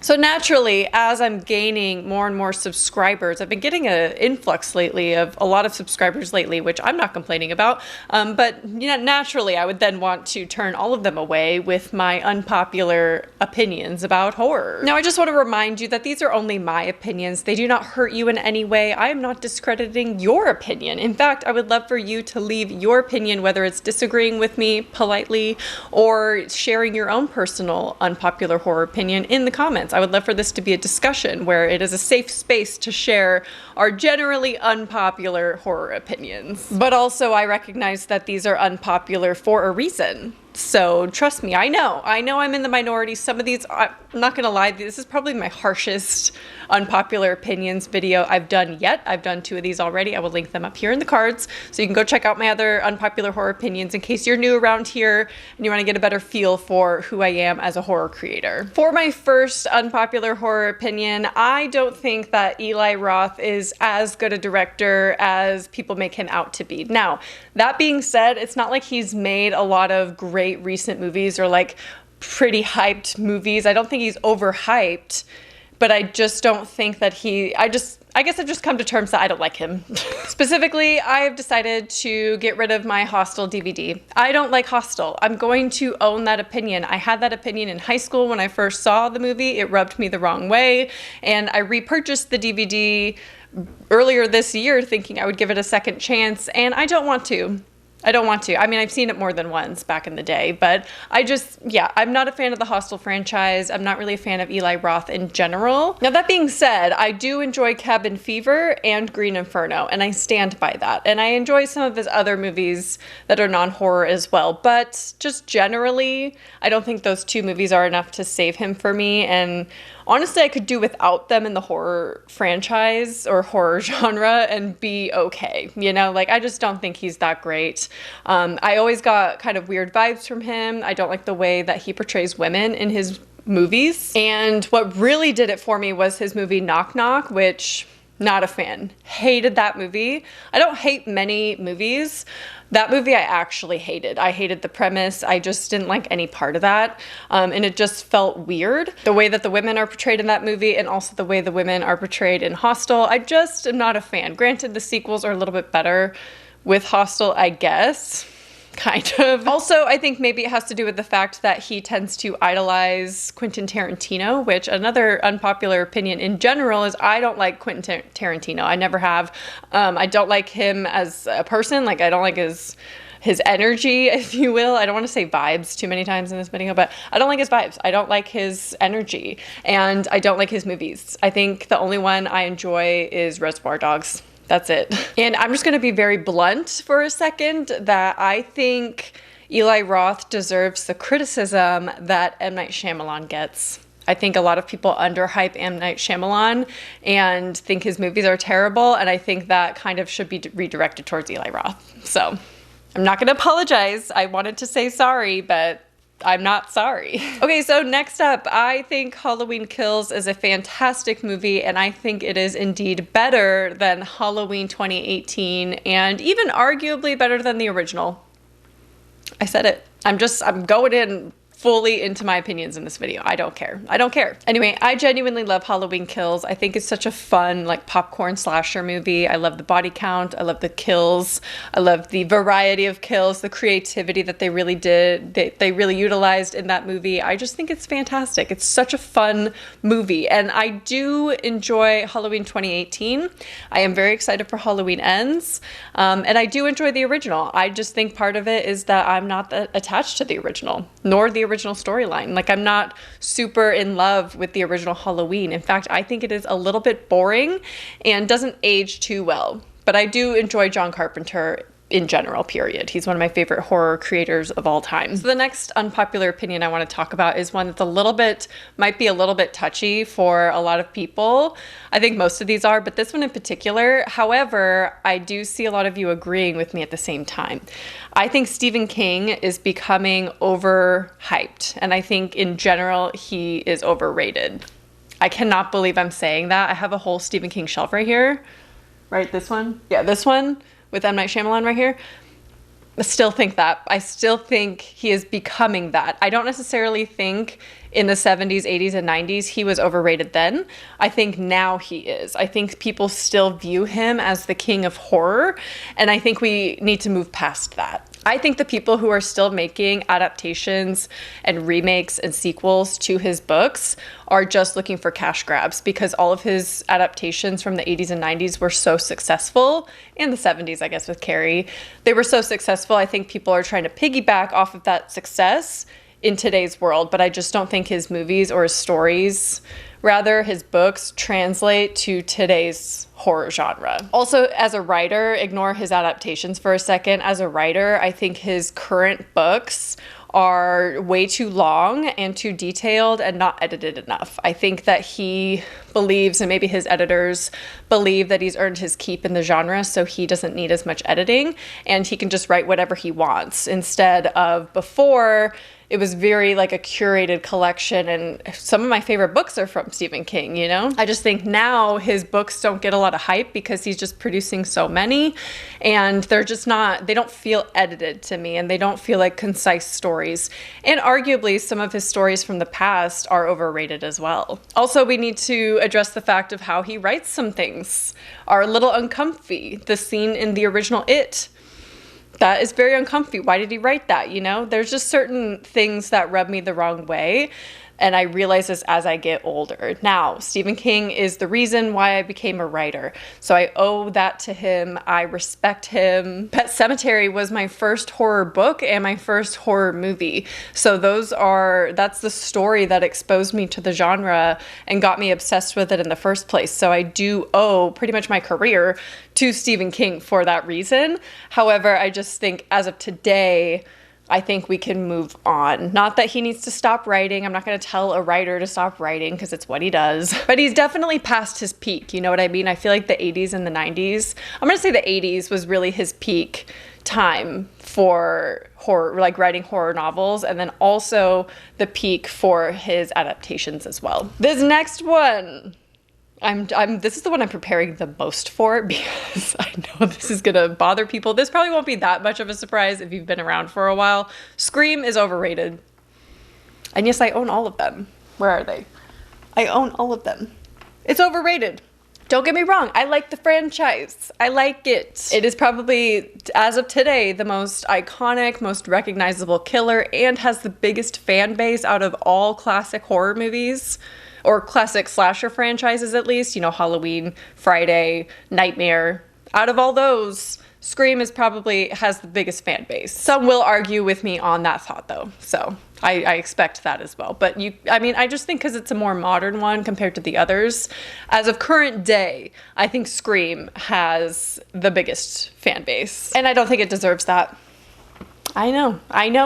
So naturally, as I'm gaining more and more subscribers, I've been getting an influx lately of a lot of subscribers lately, which I'm not complaining about. But naturally, I would then want to turn all of them away with my unpopular opinions about horror. Now, I just want to remind you that these are only my opinions. They do not hurt you in any way. I am not discrediting your opinion. In fact, I would love for you to leave your opinion, whether it's disagreeing with me politely or sharing your own personal unpopular horror opinion in the comments. I would love for this to be a discussion where it is a safe space to share our generally unpopular horror opinions. But also I recognize that these are unpopular for a reason. So trust me, I know I'm in the minority. Some of these, I'm not gonna lie, this is probably my harshest unpopular opinions video I've done yet. I've done 2 of these already. I will link them up here in the cards, so you can go check out my other unpopular horror opinions in case you're new around here and you wanna get a better feel for who I am as a horror creator. For my first unpopular horror opinion, I don't think that Eli Roth is as good a director as people make him out to be. Now, that being said, it's not like he's made a lot of great recent movies or like pretty hyped movies. I don't think he's overhyped, but I just don't think that I guess I've just come to terms that I don't like him. Specifically, I have decided to get rid of my Hostel DVD. I don't like Hostel. I'm going to own that opinion. I had that opinion in high school when I first saw the movie. It rubbed me the wrong way, and I repurchased the DVD earlier this year thinking I would give it a second chance, and I don't want to. I mean, I've seen it more than once back in the day, but I'm not a fan of the Hostel franchise. I'm not really a fan of Eli Roth in general. Now, that being said, I do enjoy Cabin Fever and Green Inferno, and I stand by that. And I enjoy some of his other movies that are non-horror as well, but just generally, I don't think those 2 movies are enough to save him for me, and honestly, I could do without them in the horror franchise or horror genre and be okay. Like, I just don't think he's that great. I always got kind of weird vibes from him. I don't like the way that he portrays women in his movies. And what really did it for me was his movie Knock Knock, which, not a fan. Hated that movie. I don't hate many movies. That movie I actually hated. I hated the premise. I just didn't like any part of that. And it just felt weird. The way that the women are portrayed in that movie and also the way the women are portrayed in Hostel, I just am not a fan. Granted, the sequels are a little bit better with Hostel, I guess. Kind of. Also, I think maybe it has to do with the fact that he tends to idolize Quentin Tarantino, which another unpopular opinion in general is I don't like Quentin Tarantino. I never have. I don't like him as a person. Like, I don't like his energy, if you will. I don't want to say vibes too many times in this video, but I don't like his vibes. I don't like his energy, and I don't like his movies. I think the only one I enjoy is Reservoir Dogs. That's it. And I'm just gonna be very blunt for a second that I think Eli Roth deserves the criticism that M. Night Shyamalan gets. I think a lot of people underhype M. Night Shyamalan and think his movies are terrible, and I think that kind of should be redirected towards Eli Roth. So I'm not gonna apologize. I wanted to say sorry, but I'm not sorry. Okay, so next up, I think Halloween Kills is a fantastic movie, and I think it is indeed better than Halloween 2018, and even arguably better than the original. I said it. I'm going in fully into my opinions in this video. I don't care. Anyway, I genuinely love Halloween Kills. I think it's such a fun, like, popcorn slasher movie. I love the body count. I love the kills. I love the variety of kills, the creativity that they really did, they really utilized in that movie. I just think it's fantastic. It's such a fun movie. And I do enjoy Halloween 2018. I am very excited for Halloween Ends. And I do enjoy the original. I just think part of it is that I'm not that attached to the original, nor the original storyline. Like, I'm not super in love with the original Halloween. In fact, I think it is a little bit boring and doesn't age too well. But I do enjoy John Carpenter in general, period. He's one of my favorite horror creators of all time. So the next unpopular opinion I want to talk about is one that's might be a little bit touchy for a lot of people. I think most of these are, but this one in particular. However, I do see a lot of you agreeing with me at the same time. I think Stephen King is becoming overhyped, and I think in general, he is overrated. I cannot believe I'm saying that. I have a whole Stephen King shelf right here. Right, this one? Yeah, this one with M. Night Shyamalan right here. I still think that. I still think he is becoming that. I don't necessarily think in the 70s, 80s, and 90s he was overrated then. I think now he is. I think people still view him as the king of horror, and I think we need to move past that. I think the people who are still making adaptations and remakes and sequels to his books are just looking for cash grabs, because all of his adaptations from the 80s and 90s were so successful, in the 70s, I guess, with Carrie. They were so successful. I think people are trying to piggyback off of that success in today's world, but I just don't think his movies or his stories, rather his books, translate to today's horror genre. Also, as a writer, ignore his adaptations for a second. As a writer, I think his current books are way too long and too detailed and not edited enough. I think that he believes, and maybe his editors believe, that he's earned his keep in the genre, so he doesn't need as much editing and he can just write whatever he wants, instead of before it was very like a curated collection, and some of my favorite books are from Stephen King, you know? I just think now his books don't get a lot of hype because he's just producing so many, and they're just not, they don't feel edited to me, and they don't feel like concise stories. And arguably some of his stories from the past are overrated as well. Also, we need to address the fact of how he writes some things are a little uncomfy. The scene in the original It, that is very uncomfy. Why did he write that? You know, there's just certain things that rub me the wrong way. And I realize this as I get older. Now, Stephen King is the reason why I became a writer, so I owe that to him. I respect him. Pet Sematary was my first horror book and my first horror movie. So that's the story that exposed me to the genre and got me obsessed with it in the first place. So I do owe pretty much my career to Stephen King for that reason. However, I just think as of today, I think we can move on. Not that he needs to stop writing. I'm not going to tell a writer to stop writing because it's what he does. But he's definitely past his peak. You know what I mean? I feel like the 80s and the 90s, I'm going to say the 80s was really his peak time for horror, like writing horror novels, and then also the peak for his adaptations as well. This next one, this is the one I'm preparing the most for, because I know this is gonna bother people. This probably won't be that much of a surprise if you've been around for a while. Scream is overrated. And yes, I own all of them. Where are they? I own all of them. It's overrated. Don't get me wrong, I like the franchise. I like it. It is probably, as of today, the most iconic, most recognizable killer, and has the biggest fan base out of all classic horror movies. Or classic slasher franchises, at least, you know, Halloween, Friday, Nightmare. Out of all those, Scream has the biggest fan base. Some will argue with me on that thought, though, so I expect that as well. But I just think because it's a more modern one compared to the others, as of current day, I think Scream has the biggest fan base. And I don't think it deserves that. I know.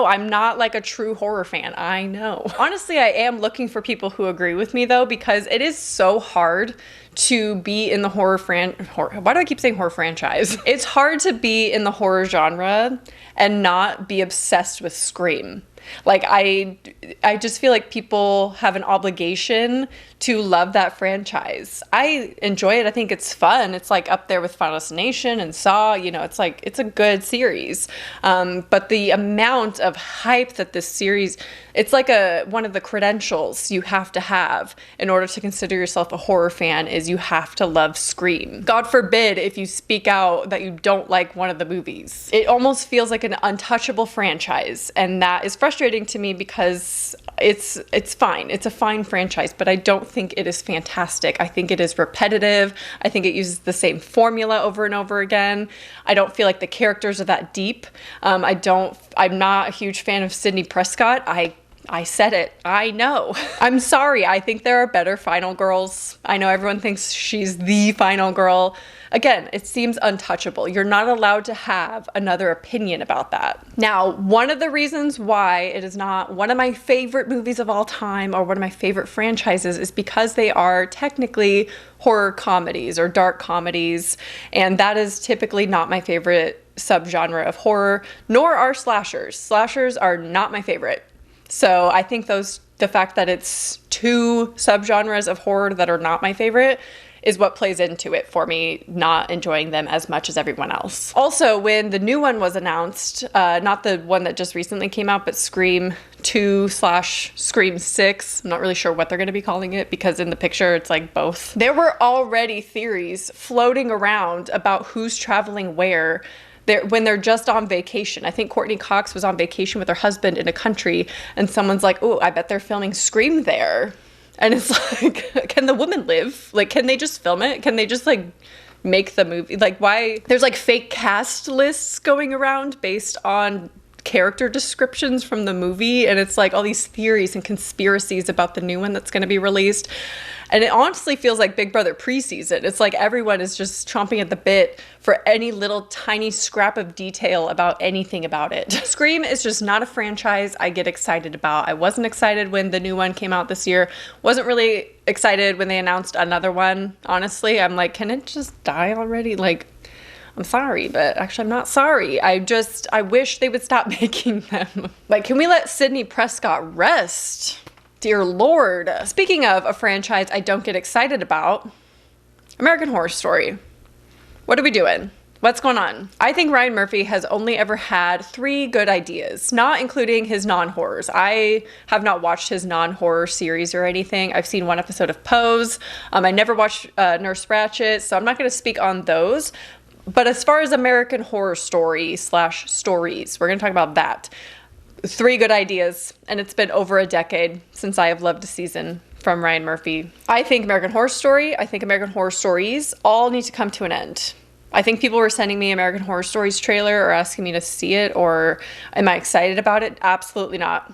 I'm not like a true horror fan. I know. Honestly, I am looking for people who agree with me, though, because it is so hard to be in the horror why do I keep saying horror franchise? It's hard to be in the horror genre and not be obsessed with Scream. Like, I just feel like people have an obligation to love that franchise. I enjoy it. I think it's fun. It's like up there with Final Destination and Saw. You know, it's a good series. But the amount of hype that this series, it's like one of the credentials you have to have in order to consider yourself a horror fan is you have to love Scream. God forbid if you speak out that you don't like one of the movies. It almost feels like an untouchable franchise, and that is frustrating to me because it's fine. It's a fine franchise, but I don't think it is fantastic. I think it is repetitive. I think it uses the same formula over and over again. I don't feel like the characters are that deep. I'm not a huge fan of Sidney Prescott. I said it. I know. I'm sorry. I think there are better final girls. I know everyone thinks she's the final girl. Again, it seems untouchable. You're not allowed to have another opinion about that. Now, one of the reasons why it is not one of my favorite movies of all time or one of my favorite franchises is because they are technically horror comedies or dark comedies, and that is typically not my favorite subgenre of horror, nor are slashers. Slashers are not my favorite. So I think the fact that it's two subgenres of horror that are not my favorite is what plays into it for me not enjoying them as much as everyone else. Also, when the new one was announced, not the one that just recently came out, but Scream 2/Scream 6, I'm not really sure what they're going to be calling it because in the picture it's like both. There were already theories floating around about who's traveling where when they're just on vacation. I think Courtney Cox was on vacation with her husband in a country and someone's like, oh, I bet they're filming Scream there. And it's like, can the woman live? Like, can they just film it? Can they just like make the movie? Like, why? There's like fake cast lists going around based on character descriptions from the movie. And it's like all these theories and conspiracies about the new one that's going to be released. And it honestly feels like Big Brother preseason. It's like everyone is just chomping at the bit for any little tiny scrap of detail about anything about it. Scream is just not a franchise I get excited about. I wasn't excited when the new one came out this year. Wasn't really excited when they announced another one. Honestly, I'm like, can it just die already? Like, I'm sorry, but actually I'm not sorry. I wish they would stop making them. Like, can we let Sydney Prescott rest? Dear Lord. Speaking of a franchise I don't get excited about, American Horror Story. What are we doing? What's going on? I think Ryan Murphy has only ever had 3 good ideas, not including his non-horrors. I have not watched his non-horror series or anything. I've seen 1 episode of Pose. I never watched Nurse Ratched, so I'm not going to speak on those. But as far as American Horror Story/stories, we're going to talk about that. 3 good ideas, and it's been over a decade since I have loved a season from Ryan Murphy. I think American Horror Story, I think American Horror Stories all need to come to an end. I think people were sending me American Horror Stories trailer or asking me to see it, or am I excited about it? Absolutely not.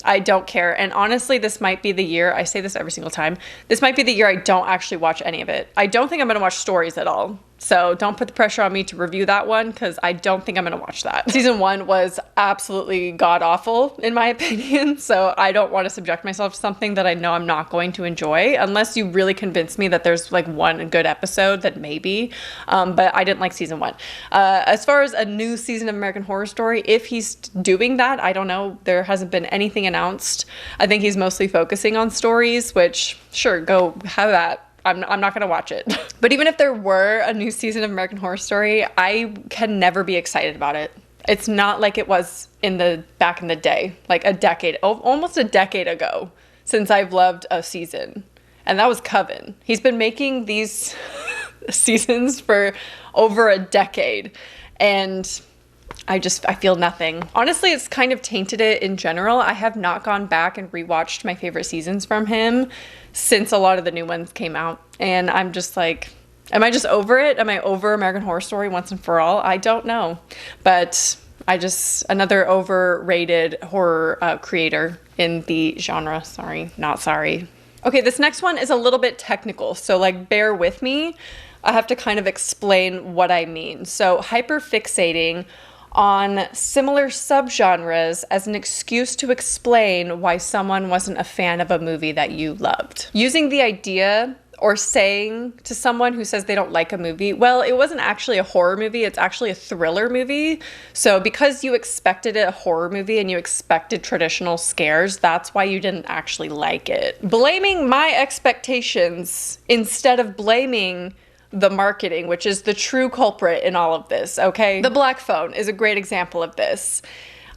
I don't care. And honestly, this might be the year, I say this every single time, this might be the year I don't actually watch any of it. I don't think I'm going to watch Stories at all. So don't put the pressure on me to review that one because I don't think I'm going to watch that. Season 1 was absolutely god-awful in my opinion. So I don't want to subject myself to something that I know I'm not going to enjoy unless you really convince me that there's like 1 good episode that maybe. But I didn't like season 1. As far as a new season of American Horror Story, if he's doing that, I don't know. There hasn't been anything announced. I think he's mostly focusing on Stories, which sure, go have that. I'm not going to watch it. But even if there were a new season of American Horror Story, I can never be excited about it. It's not like it was back in the day, like almost a decade ago since I've loved a season. And that was Coven. He's been making these seasons for over a decade. And I feel nothing. Honestly, it's kind of tainted it in general. I have not gone back and rewatched my favorite seasons from him since a lot of the new ones came out. And I'm just like, am I just over it? Am I over American Horror Story once and for all? I don't know. But another overrated horror creator in the genre. Sorry, not sorry. Okay, this next one is a little bit technical, so like bear with me. I have to kind of explain what I mean. So hyperfixating on similar subgenres as an excuse to explain why someone wasn't a fan of a movie that you loved. Using the idea or saying to someone who says they don't like a movie, well, it wasn't actually a horror movie, it's actually a thriller movie. So because you expected a horror movie and you expected traditional scares, that's why you didn't actually like it. Blaming my expectations instead of blaming the marketing, which is the true culprit in all of this, okay? The Black Phone is a great example of this.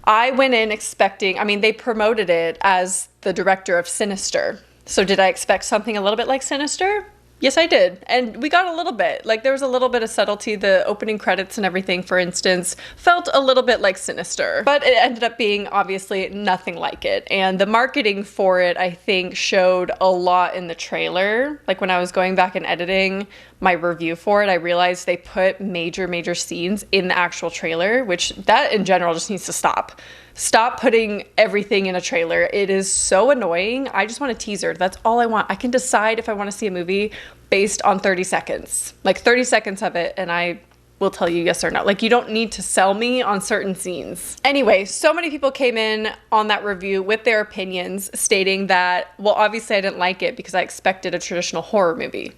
I went in expecting, they promoted it as the director of Sinister. So did I expect something a little bit like Sinister? Yes, I did. And we got a little bit. Like, there was a little bit of subtlety. The opening credits and everything, for instance, felt a little bit like Sinister. But it ended up being, obviously, nothing like it. And the marketing for it, I think, showed a lot in the trailer. Like, when I was going back and editing my review for it, I realized they put major scenes in the actual trailer, which that, in general, just needs to stop. Stop putting everything in a trailer. It is so annoying. I just want a teaser. That's all I want. I can decide if I want to see a movie based on 30 seconds. Like 30 seconds of it, and I will tell you yes or no. Like, you don't need to sell me on certain scenes. Anyway, so many people came in on that review with their opinions stating that, well, obviously I didn't like it because I expected a traditional horror movie.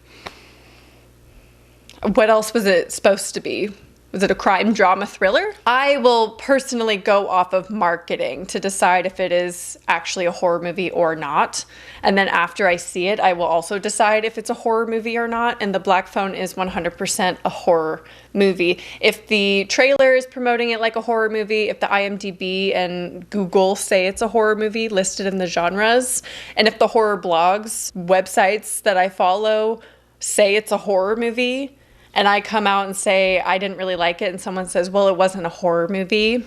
What else was it supposed to be? Was it a crime drama thriller? I will personally go off of marketing to decide if it is actually a horror movie or not. And then after I see it, I will also decide if it's a horror movie or not. And The Black Phone is 100% a horror movie. If the trailer is promoting it like a horror movie, if the IMDb and Google say it's a horror movie listed in the genres, and if the horror blogs, websites that I follow say it's a horror movie, and I come out and say I didn't really like it, and someone says, well, it wasn't a horror movie,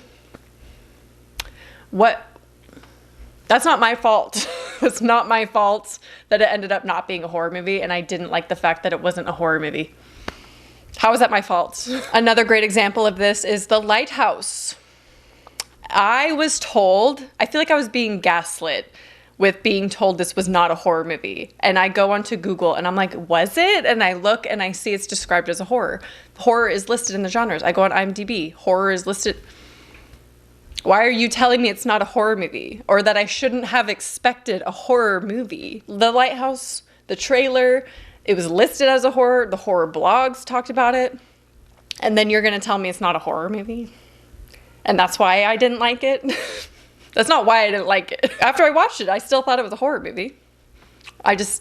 what? That's not my fault. It's not my fault that it ended up not being a horror movie, and I didn't like the fact that it wasn't a horror movie. How is that my fault? Another great example of this is The Lighthouse. I was told, I feel like I was being gaslit with being told this was not a horror movie. And I go onto Google and I'm like, was it? And I look and I see it's described as a horror. Horror is listed in the genres. I go on IMDb, horror is listed. Why are you telling me it's not a horror movie? Or that I shouldn't have expected a horror movie? The Lighthouse, the trailer, it was listed as a horror. The horror blogs talked about it. And then you're gonna tell me it's not a horror movie? And that's why I didn't like it? That's not why I didn't like it. After I watched it, I still thought it was a horror movie.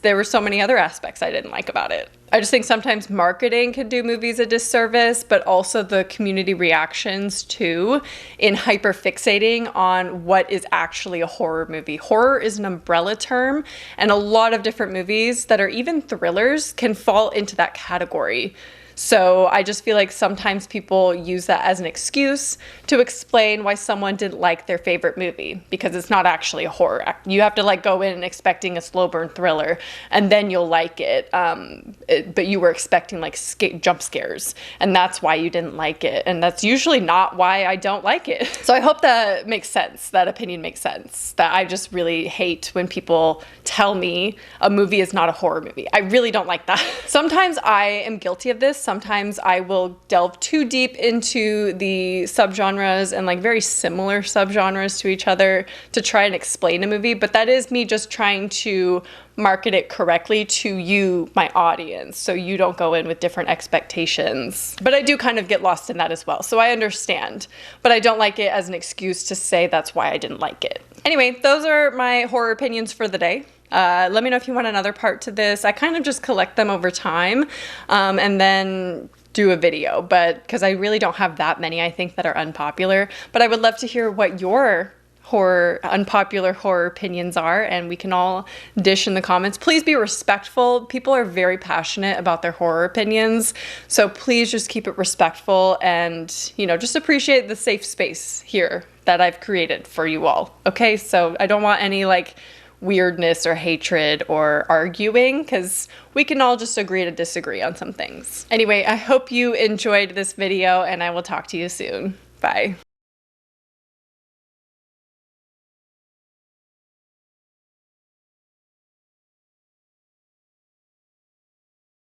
There were so many other aspects I didn't like about it. I just think sometimes marketing can do movies a disservice, but also the community reactions too, in hyper-fixating on what is actually a horror movie. Horror is an umbrella term, and a lot of different movies that are even thrillers can fall into that category. So I just feel like sometimes people use that as an excuse to explain why someone didn't like their favorite movie, because it's not actually a horror. You have to like go in expecting a slow burn thriller and then you'll like it. But you were expecting like jump scares, and that's why you didn't like it. And that's usually not why I don't like it. So I hope that makes sense. That opinion makes sense. That I just really hate when people tell me a movie is not a horror movie. I really don't like that. Sometimes I am guilty of this. Sometimes I will delve too deep into the subgenres and like very similar subgenres to each other to try and explain a movie, but that is me just trying to market it correctly to you, my audience, so you don't go in with different expectations. But I do kind of get lost in that as well, so I understand, but I don't like it as an excuse to say that's why I didn't like it. Anyway, those are my horror opinions for the day. Let me know if you want another part to this. I kind of just collect them over time and then do a video, but because I really don't have that many, I think, that are unpopular. But I would love to hear what your unpopular horror opinions are, and we can all dish in the comments. Please be respectful. People are very passionate about their horror opinions, so please just keep it respectful and, you know, just appreciate the safe space here that I've created for you all. Okay, so I don't want any like weirdness or hatred or arguing, because we can all just agree to disagree on some things. Anyway, I hope you enjoyed this video, and I will talk to you soon. Bye.